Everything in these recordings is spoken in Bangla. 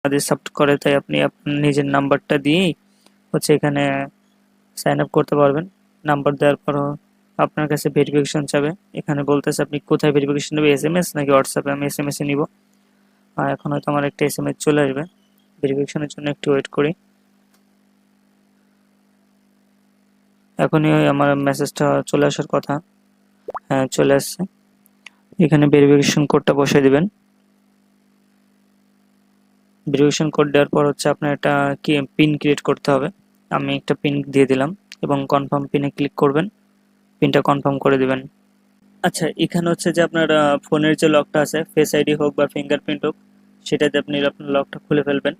বাংলাদেশ সাপোর্ট করে, তাই আপনি আপনার নিজের নাম্বারটা দিয়েই হচ্ছে এখানে সাইন আপ করতে পারবেন। নাম্বার দেওয়ার পর আপনার কাছে ভেরিফিকেশন চাবে, এখানে বলতেছে আপনি কোথায় ভেরিফিকেশন নেবে, SMS নাকি হোয়াটসঅ্যাপে। আমি SMS এ নিব। আর এখন হয়তো আমার একটা SMS চলে আসবে, ভেরিফিকেশনের জন্য একটু ওয়েট করি। এখনই আমার মেসেজটা চলে আসার কথা। হ্যাঁ, চলে আসছে। এখানে ভেরিফিকেশন কোডটা বসিয়ে দিবেন। ভেরিফিকেশন কোড দেওয়ার পর হচ্ছে আপনার একটা কি পিন ক্রিয়েট করতে হবে। আমি একটা পিন দিয়ে দিলাম এবং কনফার্ম পিনে ক্লিক করবেন, পিনটা কনফার্ম করে দিবেন। আচ্ছা, এখানে হচ্ছে যে আপনার ফোনের যে লকটা আছে, ফেস আইডি হোক বা ফিঙ্গারপ্রিন্ট হোক, সেটাতে আপনি আপনার লকটা খুলে ফেলবেন।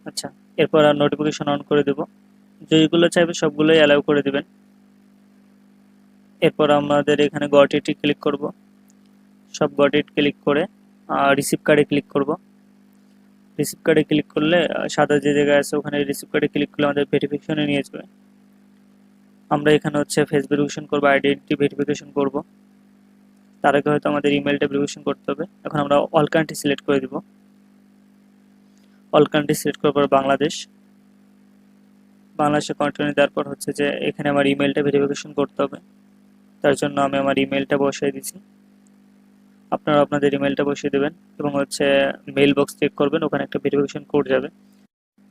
আচ্ছা, এরপর আর নোটিফিকেশন অন করে দেব, যেগুলো চাইবে সবগুলোই অ্যালাউ করে দিবেন। এরপর আমাদের এখানে গট ইটে ক্লিক করব, সব গট ইট ক্লিক করে রিসিভ কার্ডে ক্লিক করব। রিসিভ কার্ডে ক্লিক করলে সাদা যে জায়গায় আছে ওখানে রিসিভ কার্ডে ক্লিক করলে আমাদের ভেরিফিকেশনে নিয়ে যাবে। আমরা এখানে হচ্ছে ফেস ভেরিফিকেশন করব, আইডেন্টিটি ভেরিফিকেশন করব। তার আগে হয়তো আমাদের ইমেলটা ভেরিফিকেশন করতে হবে। এখন আমরা অল কান্ট্রি সিলেক্ট করে দিব। অল কান্ট্রি সিলেক্ট করার পর বাংলাদেশে কন্টিনিউ দেওয়ার পর হচ্ছে যে এখানে আমার ইমেলটা ভেরিফিকেশন করতে হবে। তার জন্য আমি আমার ইমেলটা বসিয়ে দিচ্ছি। আপনারা আপনাদের ইমেলটা বসিয়ে দেবেন এবং হচ্ছে মেইল বক্স চেক করবেন, ওখানে একটা ভেরিফিকেশন কোড যাবে।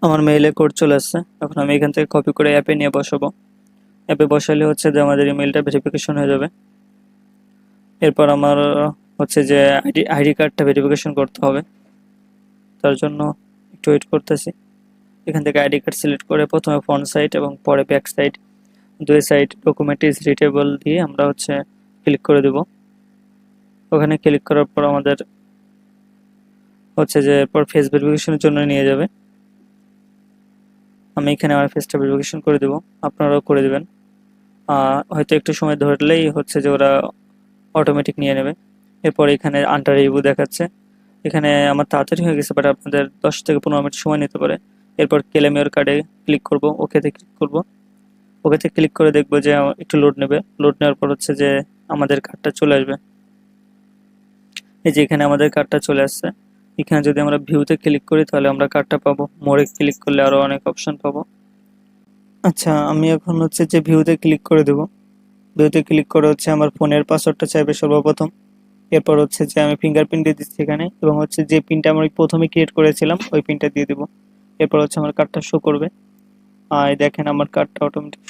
আমার মেইলে কোড চলে আসছে। এখন আমি এখান থেকে কপি করে অ্যাপে নিয়ে বসাবো। অ্যাপে বসালে হচ্ছে যে আমাদের ইমেলটা ভেরিফিকেশন হয়ে যাবে। এরপর আমার হচ্ছে যে আইডি কার্ডটা ভেরিফিকেশন করতে হবে। তার জন্য একটু ওয়েট করতেছি। এখান থেকে আইডি কার্ড সিলেক্ট করে প্রথমে ফ্রন্ট সাইড এবং পরে ব্যাক সাইড, দুই সাইড ডকুমেন্ট ইজ রিডেবল দিয়ে আমরা হচ্ছে ক্লিক করে দেব। ওখানে ক্লিক করার পর আমাদের হচ্ছে যে এরপর ফেস ভেরিফিকেশনের জন্য নিয়ে যাবে। আমি এখানে আমার ফেসটা ভেরিফিকেশন করে দেব, আপনারাও করে দেবেন। হয়তো একটু সময় ধরলেই হচ্ছে যে ওরা অটোমেটিক নিয়ে নেবে। এরপর এখানে আন্ডার রিভিউ দেখাচ্ছে। এখানে আমার তাড়াতাড়ি হয়ে গেছে, বাট আপনাদের 10 থেকে 15 মিনিট সময় নিতে পারে। এরপর ক্লেম ইওর কার্ডে ক্লিক করব, ওকেতে ক্লিক করব। ওকেতে ক্লিক করে দেখবো যে একটু লোড নেবে। লোড নেওয়ার পর হচ্ছে যে আমাদের কার্ডটা চলে আসবে। এই যে এখানে আমাদের কার্ডটা চলে আসছে। এখানে যদি আমরা ভিউতে ক্লিক করি তাহলে আমরা কার্ডটা পাবো, মোড়ে ক্লিক করলে আরো অনেক অপশন পাবো। আচ্ছা, আমি এখন হচ্ছে যে ভিউতে ক্লিক করে দেব। ভিউতে ক্লিক করে হচ্ছে আমার ফোনের পাসওয়ার্ডটা চাইবে সর্বপ্রথম। এরপর হচ্ছে যে আমি ফিঙ্গারপ্রিন্ট দিয়ে দিচ্ছি এখানে, এবং হচ্ছে যে পিনটা আমি প্রথমে ক্রিয়েট করেছিলাম ওই পিনটা দিয়ে দেবো। এরপর হচ্ছে আমার কার্ডটা শো করবে। দেখেন আমার কার্ডটা অটোমেটিক